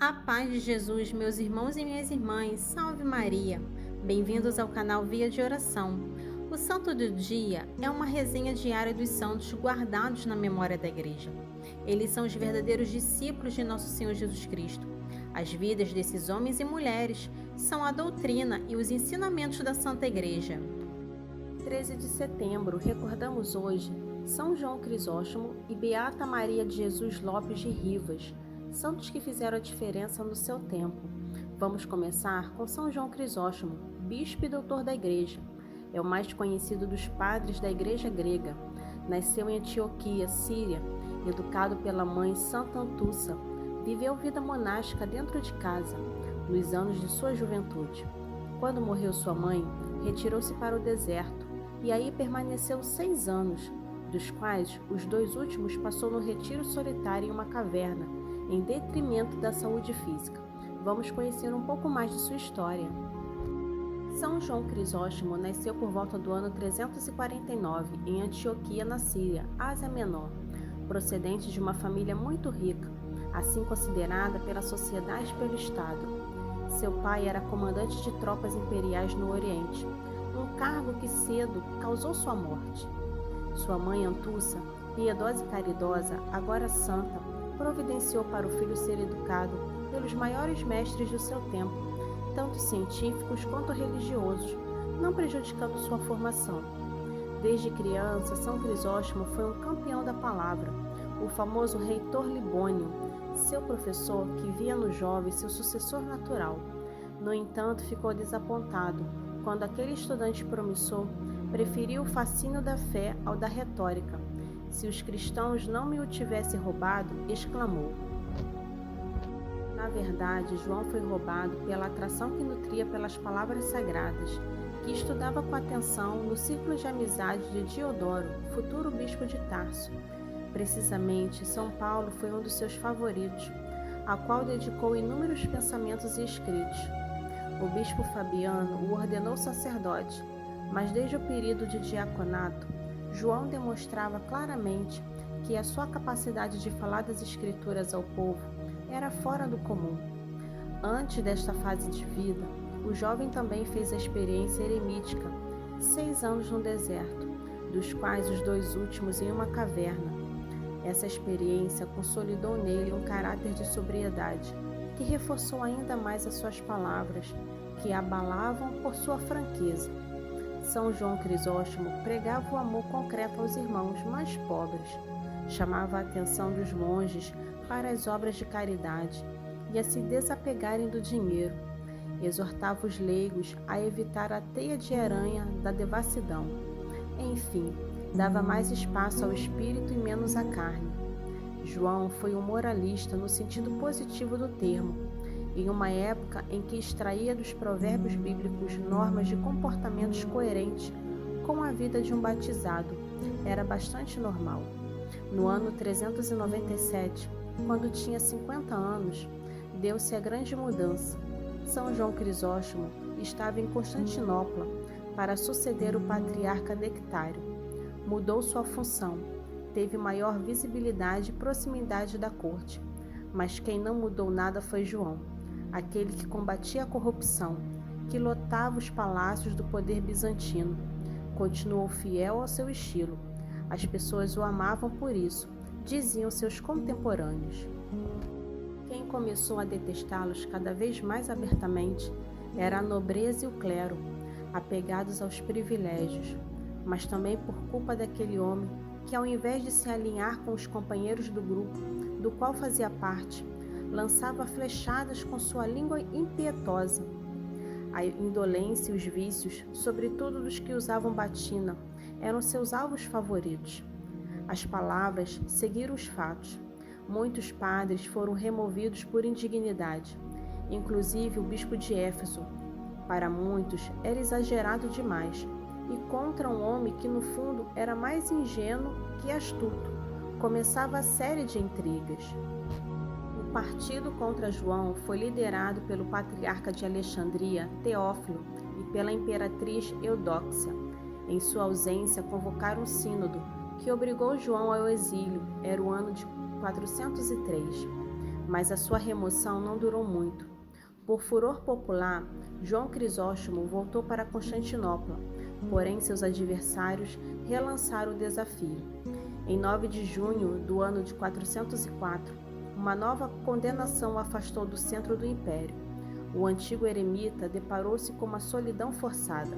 A paz de Jesus, meus irmãos e minhas irmãs, salve Maria! Bem-vindos ao canal Via de Oração. O Santo do Dia é uma resenha diária dos santos guardados na memória da Igreja. Eles são os verdadeiros discípulos de nosso Senhor Jesus Cristo. As vidas desses homens e mulheres são a doutrina e os ensinamentos da Santa Igreja. 13 de setembro, recordamos hoje São João Crisóstomo e Beata Maria de Jesus Lopes de Rivas, santos que fizeram a diferença no seu tempo. Vamos começar com São João Crisóstomo, bispo e doutor da Igreja. É o mais conhecido dos padres da Igreja grega. Nasceu em Antioquia, Síria, educado pela mãe Santa Antussa. Viveu vida monástica dentro de casa, nos anos de sua juventude. Quando morreu sua mãe, retirou-se para o deserto e aí permaneceu 6 anos, dos quais os 2 últimos passou no retiro solitário em uma caverna, em detrimento da saúde física. Vamos conhecer um pouco mais de sua história. São João Crisóstomo nasceu por volta do ano 349, em Antioquia, na Síria, Ásia Menor, procedente de uma família muito rica, assim considerada pela sociedade e pelo Estado. Seu pai era comandante de tropas imperiais no Oriente, um cargo que cedo causou sua morte. Sua mãe Antussa, piedosa e caridosa, agora santa, providenciou para o filho ser educado pelos maiores mestres do seu tempo, tanto científicos quanto religiosos, não prejudicando sua formação. Desde criança, São Crisóstomo foi um campeão da palavra, o famoso reitor Libônio, seu professor que via no jovem seu sucessor natural. No entanto, ficou desapontado quando aquele estudante promissor preferiu o fascínio da fé ao da retórica. Se os cristãos não me o tivessem roubado, exclamou. Na verdade, João foi roubado pela atração que nutria pelas palavras sagradas, que estudava com atenção no círculo de amizade de Diodoro, futuro bispo de Tarso. Precisamente, São Paulo foi um dos seus favoritos, a qual dedicou inúmeros pensamentos e escritos. O bispo Fabiano o ordenou sacerdote, mas desde o período de diaconato, João demonstrava claramente que a sua capacidade de falar das Escrituras ao povo era fora do comum. Antes desta fase de vida, o jovem também fez a experiência eremítica, 6 anos no deserto, dos quais os 2 últimos em uma caverna. Essa experiência consolidou nele um caráter de sobriedade, que reforçou ainda mais as suas palavras, que abalavam por sua franqueza. São João Crisóstomo pregava o amor concreto aos irmãos mais pobres, chamava a atenção dos monges para as obras de caridade e a se desapegarem do dinheiro, exortava os leigos a evitar a teia de aranha da devassidão. Enfim, dava mais espaço ao espírito e menos à carne. João foi um moralista no sentido positivo do termo, em uma época em que extraía dos provérbios bíblicos normas de comportamentos coerentes com a vida de um batizado. Era bastante normal. No ano 397, quando tinha 50 anos, deu-se a grande mudança. São João Crisóstomo estava em Constantinopla para suceder o patriarca Nectário. Mudou sua função, teve maior visibilidade e proximidade da corte. Mas quem não mudou nada foi João, aquele que combatia a corrupção, que lotava os palácios do poder bizantino. Continuou fiel ao seu estilo. As pessoas o amavam por isso, diziam seus contemporâneos. Quem começou a detestá-los cada vez mais abertamente era a nobreza e o clero, apegados aos privilégios, mas também por culpa daquele homem que, ao invés de se alinhar com os companheiros do grupo, do qual fazia parte, lançava flechadas com sua língua impietosa. A indolência e os vícios, sobretudo dos que usavam batina, eram seus alvos favoritos. As palavras seguiram os fatos. Muitos padres foram removidos por indignidade, inclusive o bispo de Éfeso. Para muitos era exagerado demais, e contra um homem que no fundo era mais ingênuo que astuto, começava a série de intrigas. O partido contra João foi liderado pelo patriarca de Alexandria, Teófilo, e pela imperatriz Eudóxia. Em sua ausência, convocaram um sínodo, que obrigou João ao exílio. Era o ano de 403. mas a sua remoção não durou muito. Por furor popular, João Crisóstomo voltou para Constantinopla, porém seus adversários relançaram o desafio. Em 9 de junho do ano de 404, uma nova condenação o afastou do centro do império. O antigo eremita deparou-se com uma solidão forçada.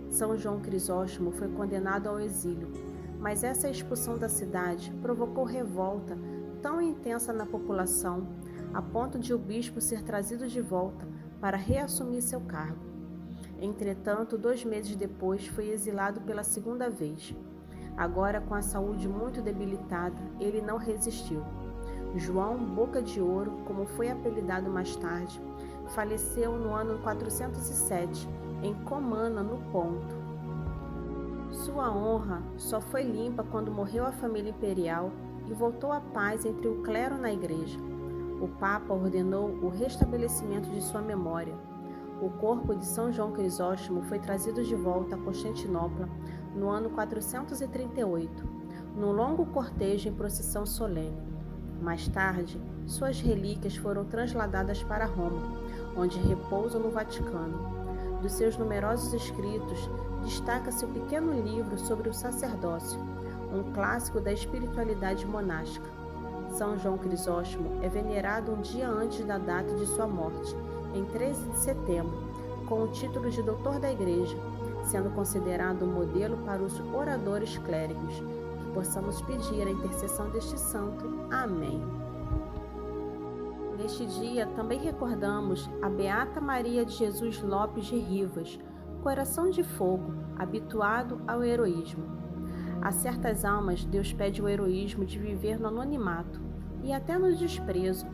São João Crisóstomo foi condenado ao exílio, mas essa expulsão da cidade provocou revolta tão intensa na população, a ponto de o bispo ser trazido de volta para reassumir seu cargo. Entretanto, 2 meses depois, foi exilado pela segunda vez. Agora, com a saúde muito debilitada, ele não resistiu. João Boca de Ouro, como foi apelidado mais tarde, faleceu no ano 407, em Comana, no Ponto. Sua honra só foi limpa quando morreu a família imperial e voltou a paz entre o clero na igreja. O Papa ordenou o restabelecimento de sua memória. O corpo de São João Crisóstomo foi trazido de volta a Constantinopla no ano 438, num longo cortejo em procissão solene. Mais tarde, suas relíquias foram transladadas para Roma, onde repousam no Vaticano. Dos seus numerosos escritos, destaca-se o pequeno livro sobre o sacerdócio, um clássico da espiritualidade monástica. São João Crisóstomo é venerado um dia antes da data de sua morte, em 13 de setembro, com o título de Doutor da Igreja, sendo considerado um modelo para os oradores clérigos. Que possamos pedir a intercessão deste santo. Amém. Neste dia também recordamos a Beata Maria de Jesus Lopes de Rivas, coração de fogo, habituado ao heroísmo. A certas almas, Deus pede o heroísmo de viver no anonimato e até no desprezo,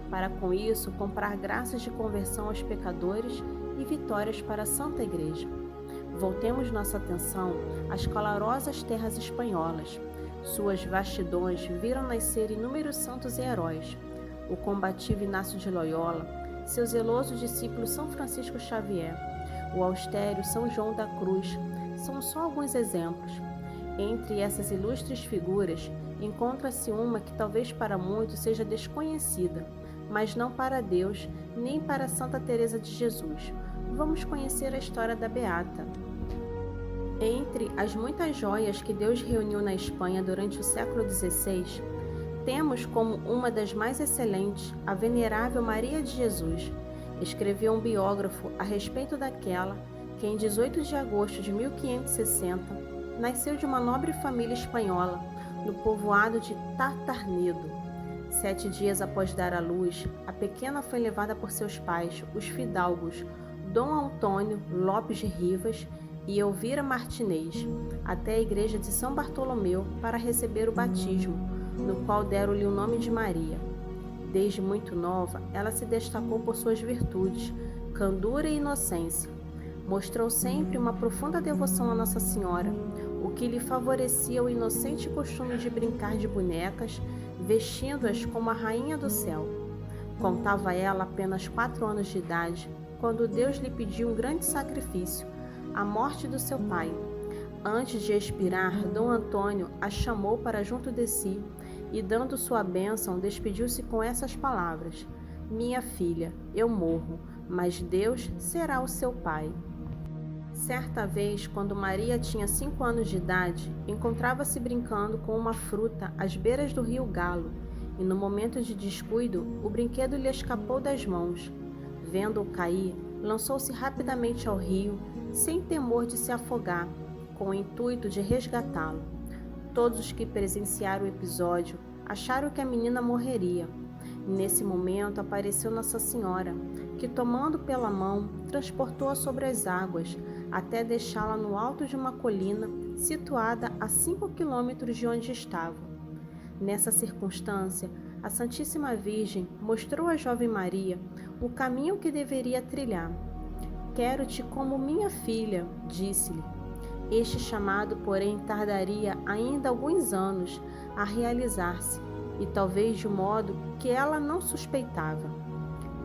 para com isso comprar graças de conversão aos pecadores e vitórias para a Santa Igreja. Voltemos nossa atenção às calorosas terras espanholas. Suas vastidões viram nascer inúmeros santos e heróis. O combativo Inácio de Loyola, seu zeloso discípulo São Francisco Xavier, o austero São João da Cruz, são só alguns exemplos. Entre essas ilustres figuras, encontra-se uma que talvez para muitos seja desconhecida, mas não para Deus, nem para Santa Teresa de Jesus. Vamos conhecer a história da Beata. Entre as muitas joias que Deus reuniu na Espanha durante o século XVI, temos como uma das mais excelentes a venerável Maria de Jesus. Escreveu um biógrafo a respeito daquela que, em 18 de agosto de 1560, nasceu de uma nobre família espanhola, no povoado de Tatarnedo. 7 dias após dar à luz, a pequena foi levada por seus pais, os fidalgos Dom Antônio Lopes de Rivas e Elvira Martinez, até a igreja de São Bartolomeu para receber o batismo, no qual deram-lhe o nome de Maria. Desde muito nova, ela se destacou por suas virtudes, candura e inocência. Mostrou sempre uma profunda devoção a Nossa Senhora, o que lhe favorecia o inocente costume de brincar de bonecas, vestindo-as como a rainha do céu. Contava ela apenas 4 anos de idade, quando Deus lhe pediu um grande sacrifício, a morte do seu pai. Antes de expirar, Dom Antônio a chamou para junto de si e, dando sua bênção, despediu-se com essas palavras: "Minha filha, eu morro, mas Deus será o seu pai." Certa vez, quando Maria tinha 5 anos de idade, encontrava-se brincando com uma fruta às beiras do rio Galo, e no momento de descuido, o brinquedo lhe escapou das mãos. Vendo-o cair, lançou-se rapidamente ao rio, sem temor de se afogar, com o intuito de resgatá-lo. Todos os que presenciaram o episódio acharam que a menina morreria. Nesse momento apareceu Nossa Senhora, que, tomando pela mão, transportou-a sobre as águas, até deixá-la no alto de uma colina situada a 5 quilômetros de onde estavam. Nessa circunstância, a Santíssima Virgem mostrou à jovem Maria o caminho que deveria trilhar. "Quero-te como minha filha", disse-lhe. Este chamado, porém, tardaria ainda alguns anos a realizar-se, e talvez de um modo que ela não suspeitava.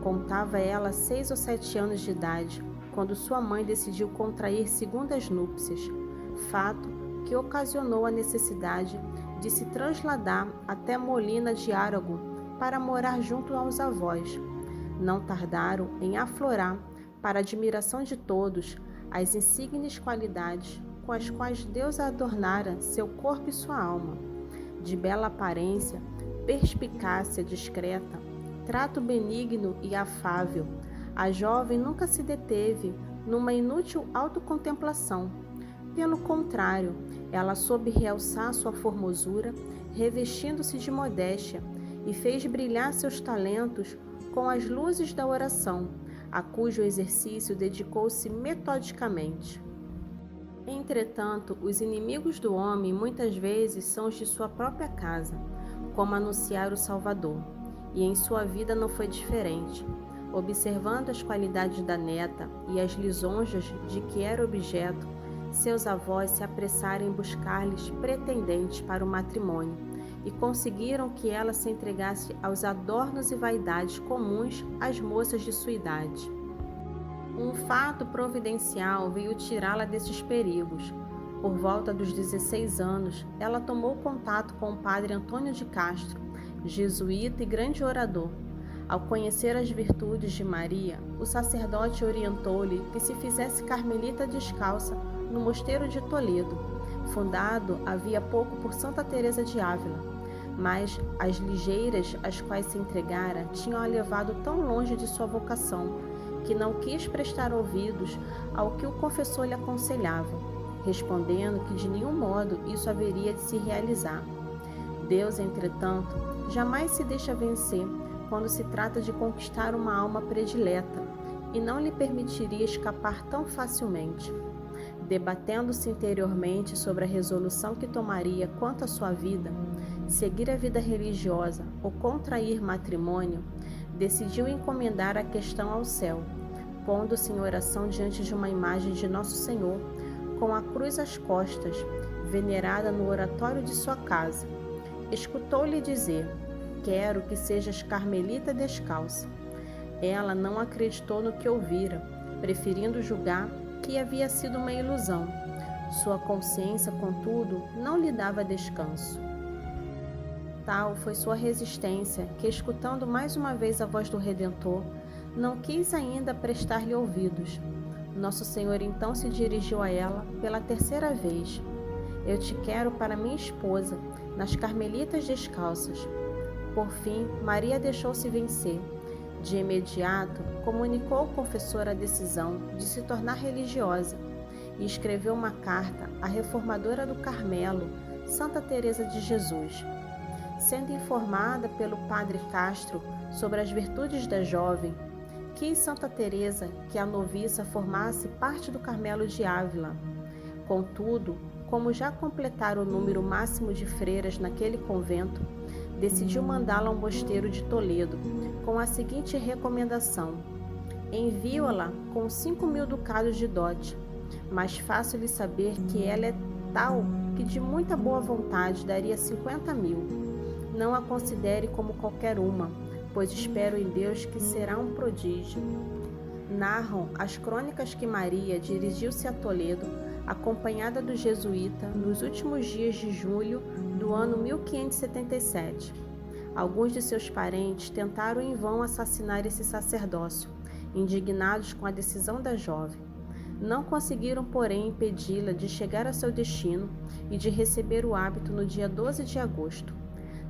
Contava ela 6 ou 7 anos de idade, quando sua mãe decidiu contrair segundas núpcias, fato que ocasionou a necessidade de se trasladar até Molina de Aragon para morar junto aos avós. Não tardaram em aflorar, para a admiração de todos, as insígnias qualidades com as quais Deus adornara seu corpo e sua alma. De bela aparência, perspicácia discreta, trato benigno e afável, a jovem nunca se deteve numa inútil autocontemplação. Pelo contrário, ela soube realçar sua formosura, revestindo-se de modéstia, e fez brilhar seus talentos com as luzes da oração, a cujo exercício dedicou-se metodicamente. Entretanto, os inimigos do homem muitas vezes são os de sua própria casa, como anunciar o Salvador, e em sua vida não foi diferente. Observando as qualidades da neta e as lisonjas de que era objeto, seus avós se apressaram em buscar-lhes pretendentes para o matrimônio e conseguiram que ela se entregasse aos adornos e vaidades comuns às moças de sua idade. Um fato providencial veio tirá-la desses perigos. Por volta dos 16 anos, ela tomou contato com o padre Antônio de Castro, jesuíta e grande orador. Ao conhecer as virtudes de Maria, o sacerdote orientou-lhe que se fizesse carmelita descalça no mosteiro de Toledo, fundado havia pouco por Santa Teresa de Ávila. Mas as ligeiras às quais se entregara tinham a levado tão longe de sua vocação, que não quis prestar ouvidos ao que o confessor lhe aconselhava, respondendo que de nenhum modo isso haveria de se realizar. Deus, entretanto, jamais se deixa vencer quando se trata de conquistar uma alma predileta, e não lhe permitiria escapar tão facilmente. Debatendo-se interiormente sobre a resolução que tomaria quanto à sua vida, seguir a vida religiosa ou contrair matrimônio, decidiu encomendar a questão ao céu, pondo-se em oração diante de uma imagem de Nosso Senhor, com a cruz às costas, venerada no oratório de sua casa. Escutou-lhe dizer: "Quero que sejas carmelita descalça." Ela não acreditou no que ouvira, preferindo julgar que havia sido uma ilusão. Sua consciência, contudo, não lhe dava descanso. Tal foi sua resistência que, escutando mais uma vez a voz do Redentor, não quis ainda prestar-lhe ouvidos. Nosso Senhor então se dirigiu a ela pela terceira vez: "Eu te quero para minha esposa, nas carmelitas descalças." Por fim, Maria deixou-se vencer. De imediato, comunicou ao confessor a decisão de se tornar religiosa e escreveu uma carta à reformadora do Carmelo, Santa Teresa de Jesus. Sendo informada pelo padre Castro sobre as virtudes da jovem, quis Santa Teresa que a noviça formasse parte do Carmelo de Ávila. Contudo, como já completara o número máximo de freiras naquele convento, decidiu mandá-la ao mosteiro de Toledo, com a seguinte recomendação: "Envio-la com 5.000 ducados de dote, mas faço-lhe saber que ela é tal que de muita boa vontade daria 50.000. Não a considere como qualquer uma, pois espero em Deus que será um prodígio." Narram as crônicas que Maria dirigiu-se a Toledo, acompanhada do jesuíta, nos últimos dias de julho do ano 1577. Alguns de seus parentes tentaram em vão assassinar esse sacerdócio, indignados com a decisão da jovem. Não conseguiram, porém, impedi-la de chegar a seu destino e de receber o hábito no dia 12 de agosto.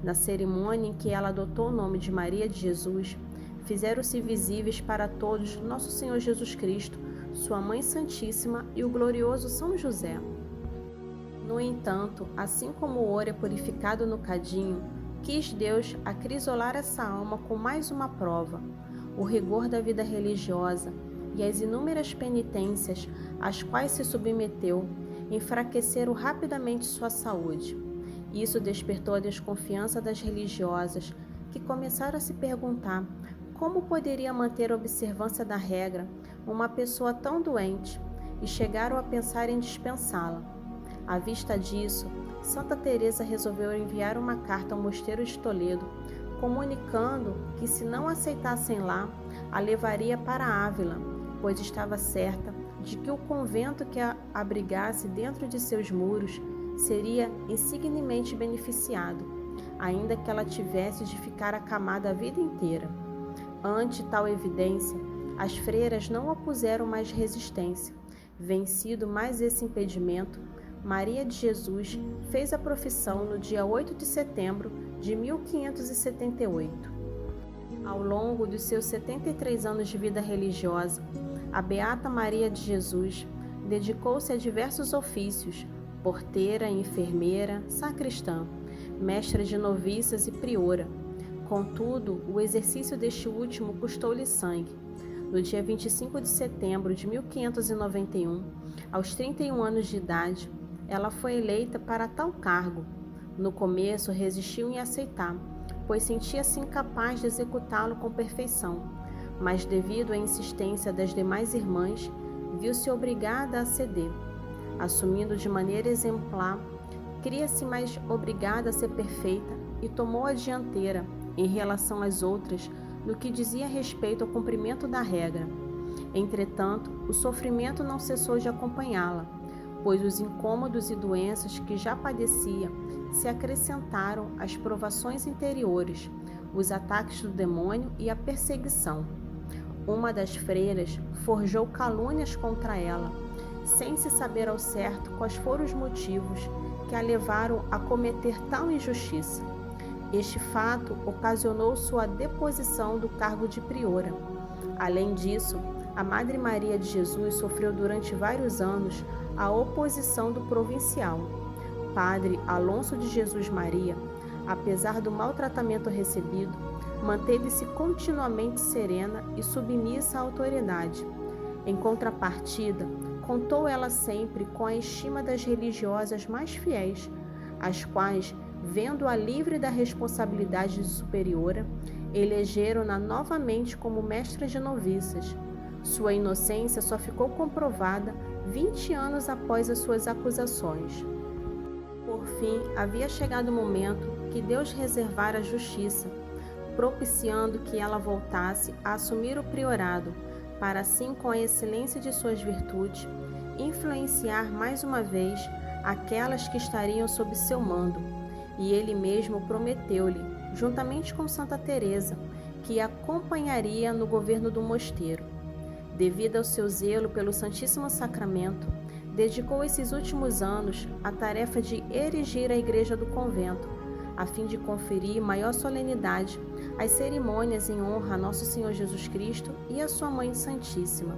Na cerimônia em que ela adotou o nome de Maria de Jesus, fizeram-se visíveis para todos Nosso Senhor Jesus Cristo, sua Mãe Santíssima e o glorioso São José. No entanto, assim como o ouro é purificado no cadinho, quis Deus acrisolar essa alma com mais uma prova: o rigor da vida religiosa e as inúmeras penitências às quais se submeteu enfraqueceram rapidamente sua saúde. Isso despertou a desconfiança das religiosas, que começaram a se perguntar como poderia manter a observância da regra uma pessoa tão doente, e chegaram a pensar em dispensá-la. À vista disso, Santa Teresa resolveu enviar uma carta ao mosteiro de Toledo, comunicando que, se não aceitassem lá, a levaria para Ávila, pois estava certa de que o convento que a abrigasse dentro de seus muros seria insignemente beneficiado. ainda que ela tivesse de ficar acamada a vida inteira. Ante tal evidência, as freiras não opuseram mais resistência. Vencido mais esse impedimento, Maria de Jesus fez a profissão no dia 8 de setembro de 1578. Ao longo dos seus 73 anos de vida religiosa, a Beata Maria de Jesus dedicou-se a diversos ofícios: porteira, enfermeira, sacristã, mestra de noviças e priora. Contudo, o exercício deste último custou-lhe sangue. No dia 25 de setembro de 1591, aos 31 anos de idade, ela foi eleita para tal cargo. No começo, resistiu em aceitar, pois sentia-se incapaz de executá-lo com perfeição, mas devido à insistência das demais irmãs, viu-se obrigada a ceder. Assumindo de maneira exemplar, cria-se mais obrigada a ser perfeita e tomou a dianteira em relação às outras no que dizia respeito ao cumprimento da regra. Entretanto, o sofrimento não cessou de acompanhá-la, pois os incômodos e doenças que já padecia se acrescentaram às provações interiores, os ataques do demônio e a perseguição. Uma das freiras forjou calúnias contra ela, sem se saber ao certo quais foram os motivos que a levaram a cometer tal injustiça. Este fato ocasionou sua deposição do cargo de priora. Além disso, a Madre Maria de Jesus sofreu durante vários anos a oposição do provincial, Padre Alonso de Jesus Maria. Apesar do maltratamento recebido, manteve-se continuamente serena e submissa à autoridade. Em contrapartida, contou ela sempre com a estima das religiosas mais fiéis, as quais, vendo-a livre da responsabilidade de superiora, elegeram-na novamente como mestra de noviças. Sua inocência só ficou comprovada 20 anos após as suas acusações. Por fim, havia chegado o momento que Deus reservara a justiça, propiciando que ela voltasse a assumir o priorado, para assim, com a excelência de suas virtudes, influenciar mais uma vez aquelas que estariam sob seu mando. E ele mesmo prometeu-lhe, juntamente com Santa Teresa, que a acompanharia no governo do mosteiro. Devido ao seu zelo pelo Santíssimo Sacramento, dedicou esses últimos anos à tarefa de erigir a igreja do convento, a fim de conferir maior solenidade às cerimônias em honra a Nosso Senhor Jesus Cristo e a sua Mãe Santíssima.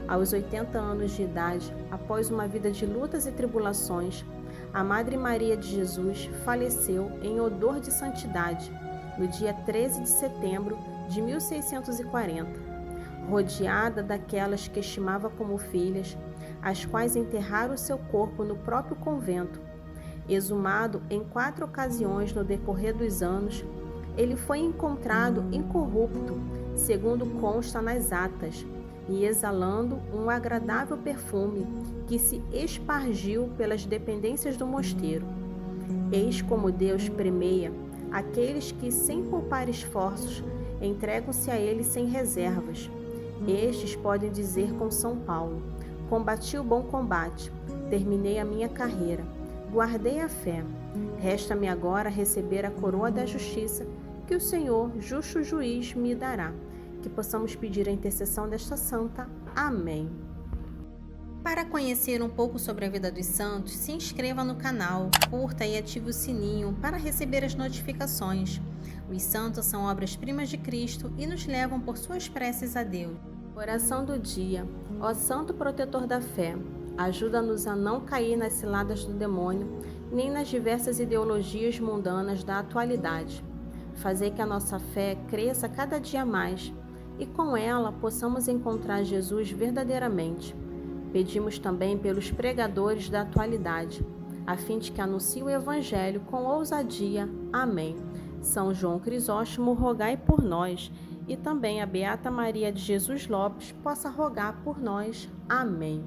Aos 80 anos de idade, após uma vida de lutas e tribulações, a Madre Maria de Jesus faleceu em odor de santidade, no dia 13 de setembro de 1640, rodeada daquelas que estimava como filhas, as quais enterraram seu corpo no próprio convento. Exumado em 4 ocasiões no decorrer dos anos, ele foi encontrado incorrupto, segundo consta nas atas, e exalando um agradável perfume que se espargiu pelas dependências do mosteiro. Eis como Deus premia aqueles que, sem poupar esforços, entregam-se a Ele sem reservas. Estes podem dizer com São Paulo: combati o bom combate, terminei a minha carreira, guardei a fé. Resta-me agora receber a coroa da justiça que o Senhor, justo juiz, me dará. Que possamos pedir a intercessão desta santa. Amém. Para conhecer um pouco sobre a vida dos santos, se inscreva no canal, curta e ative o sininho para receber as notificações. Os santos são obras-primas de Cristo e nos levam por suas preces a Deus. Oração do dia. Ó Santo Protetor da Fé, ajuda-nos a não cair nas ciladas do demônio, nem nas diversas ideologias mundanas da atualidade. Fazei que a nossa fé cresça cada dia mais e com ela possamos encontrar Jesus verdadeiramente. Pedimos também pelos pregadores da atualidade, a fim de que anunciem o Evangelho com ousadia. Amém. São João Crisóstomo, rogai por nós, e também a Beata Maria de Jesus Lopes possa rogar por nós. Amém.